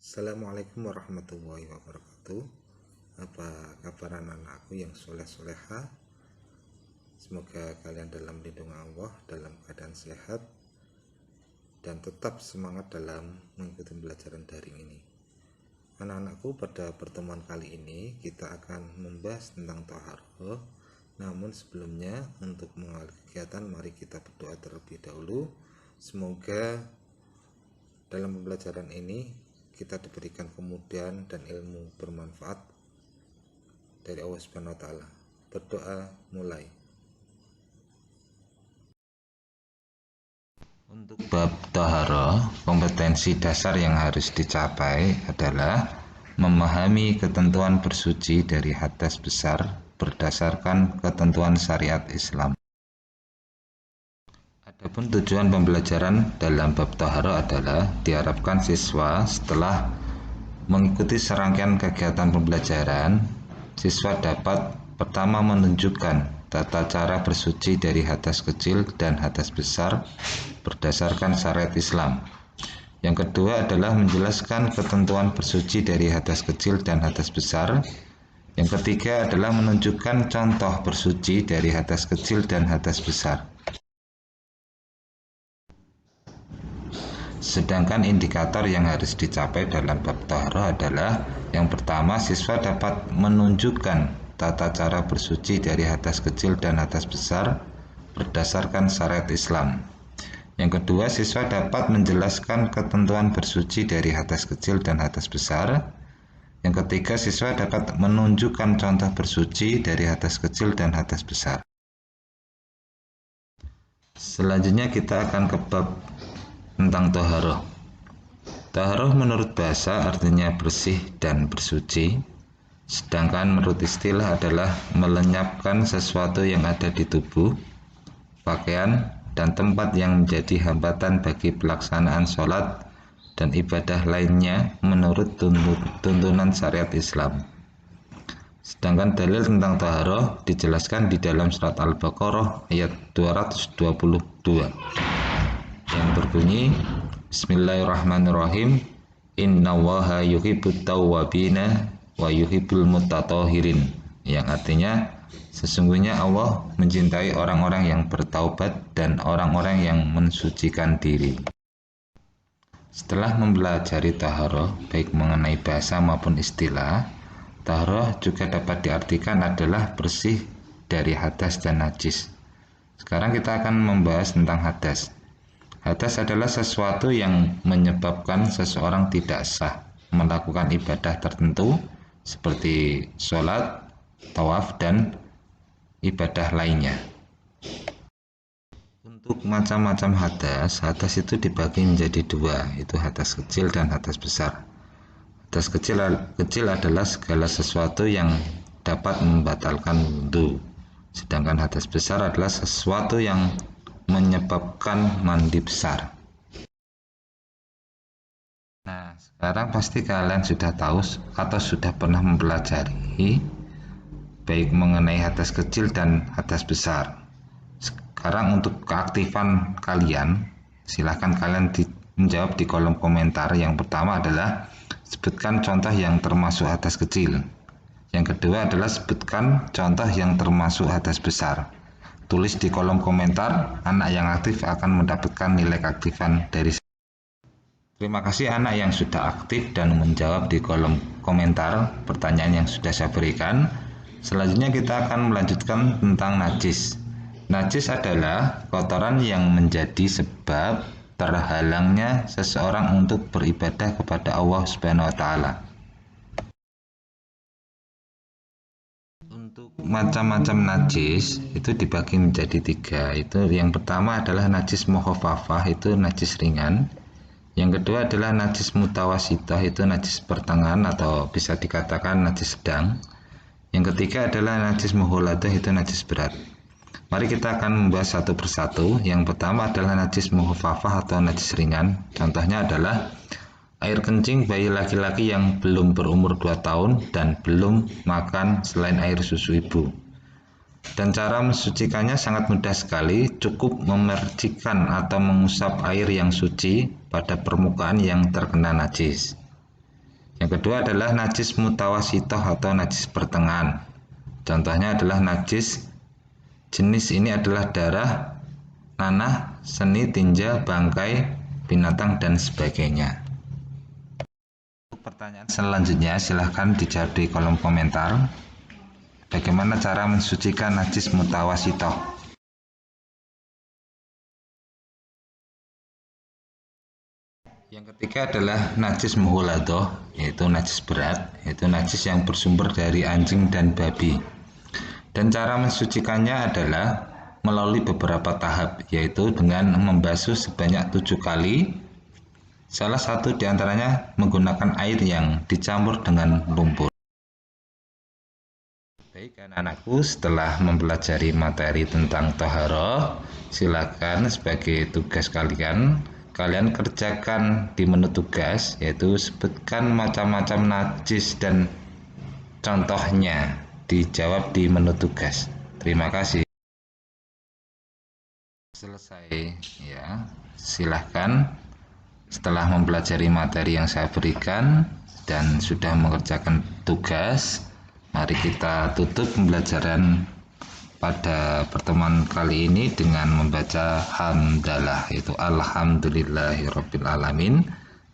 Assalamualaikum warahmatullahi wabarakatuh. Apa kabar anak-anakku yang soleh-soleha? Semoga kalian dalam lindungan Allah, dalam keadaan sehat, dan tetap semangat dalam mengikuti pembelajaran daring ini. Anak-anakku, pada pertemuan kali ini kita akan membahas tentang taharah. Namun sebelumnya, untuk mengawali kegiatan, mari kita berdoa terlebih dahulu. Semoga dalam pembelajaran ini kita diberikan kemudahan dan ilmu bermanfaat dari Allah Subhanahu wa taala. Berdoa mulai. Untuk bab taharah, kompetensi dasar yang harus dicapai adalah memahami ketentuan bersuci dari hadas besar berdasarkan ketentuan syariat Islam. Adapun tujuan pembelajaran dalam bab taharah adalah diharapkan siswa setelah mengikuti serangkaian kegiatan pembelajaran, siswa dapat pertama menunjukkan tata cara bersuci dari hadas kecil dan hadas besar berdasarkan syariat Islam. Yang kedua adalah menjelaskan ketentuan bersuci dari hadas kecil dan hadas besar. Yang ketiga adalah menunjukkan contoh bersuci dari hadas kecil dan hadas besar. Sedangkan indikator yang harus dicapai dalam bab taharah adalah yang pertama, siswa dapat menunjukkan tata cara bersuci dari hadas kecil dan hadas besar berdasarkan syariat Islam. Yang kedua, siswa dapat menjelaskan ketentuan bersuci dari hadas kecil dan hadas besar. Yang ketiga, siswa dapat menunjukkan contoh bersuci dari hadas kecil dan hadas besar. Selanjutnya kita akan ke bab tentang taharah. Taharah menurut bahasa artinya bersih dan bersuci, sedangkan menurut istilah adalah melenyapkan sesuatu yang ada di tubuh, pakaian, dan tempat yang menjadi hambatan bagi pelaksanaan sholat dan ibadah lainnya menurut tuntunan syariat Islam. Sedangkan dalil tentang taharah dijelaskan di dalam surat Al-Baqarah ayat 222 yang berbunyi, Bismillahirrahmanirrahim, Innallaha yuhibbut tawwabina wa yuhibbul mutatahhirin, yang artinya sesungguhnya Allah mencintai orang-orang yang bertaubat dan orang-orang yang mensucikan diri. Setelah mempelajari taharah baik mengenai bahasa maupun istilah, taharah juga dapat diartikan adalah bersih dari hadas dan najis. Sekarang kita akan membahas tentang hadas. Hadas adalah sesuatu yang menyebabkan seseorang tidak sah melakukan ibadah tertentu seperti sholat, tawaf, dan ibadah lainnya. Untuk macam-macam hadas itu dibagi menjadi dua, yaitu hadas kecil dan hadas besar. Hadas kecil adalah segala sesuatu yang dapat membatalkan wudu, sedangkan hadas besar adalah sesuatu yang menyebabkan mandi besar. Nah, sekarang pasti kalian sudah tahu atau sudah pernah mempelajari baik mengenai hadas kecil dan hadas besar. Sekarang untuk keaktifan kalian, silahkan kalian menjawab di kolom komentar. Yang pertama adalah sebutkan contoh yang termasuk hadas kecil. Yang kedua adalah sebutkan contoh yang termasuk hadas besar. Tulis di kolom komentar, anak yang aktif akan mendapatkan nilai keaktifan dari saya. Terima kasih anak yang sudah aktif dan menjawab di kolom komentar pertanyaan yang sudah saya berikan. Selanjutnya kita akan melanjutkan tentang najis. Najis adalah kotoran yang menjadi sebab terhalangnya seseorang untuk beribadah kepada Allah Subhanahu wa taala. Untuk macam-macam najis itu dibagi menjadi tiga. Itu yang pertama adalah najis mukhafafah, itu najis ringan. Yang kedua adalah najis mutawasitah, itu najis pertengahan atau bisa dikatakan najis sedang. Yang ketiga adalah najis mughaladah, itu najis berat. Mari kita akan membahas satu persatu. Yang pertama adalah najis mukhafafah atau najis ringan. Contohnya adalah air kencing bayi laki-laki yang belum berumur 2 tahun dan belum makan selain air susu ibu. Dan cara mensucikannya sangat mudah sekali, cukup memercikkan atau mengusap air yang suci pada permukaan yang terkena najis. Yang kedua adalah najis mutawasitoh atau najis pertengahan. Contohnya adalah najis jenis ini adalah darah, nanah, seni, tinja, bangkai, binatang, dan sebagainya. Pertanyaan selanjutnya silahkan dijawab di kolom komentar. Bagaimana cara mensucikan najis mutawasitoh? Yang ketiga adalah najis muhuladoh, yaitu najis berat, yaitu najis yang bersumber dari anjing dan babi. Dan cara mensucikannya adalah melalui beberapa tahap, yaitu dengan membasuh sebanyak 7 kali. Salah satu diantaranya menggunakan air yang dicampur dengan lumpur. Baik anak-anakku, setelah mempelajari materi tentang toharoh, silakan sebagai tugas kalian kerjakan di menu tugas, yaitu sebutkan macam-macam najis dan contohnya, dijawab di menu tugas. Terima kasih. Selesai ya, silahkan setelah mempelajari materi yang saya berikan dan sudah mengerjakan tugas, mari kita tutup pembelajaran pada pertemuan kali ini dengan membaca hamdalah, yaitu alhamdulillahirabbil alamin.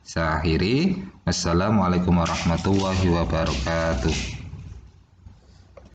Saya akhiri, wassalamualaikum warahmatullahi wabarakatuh.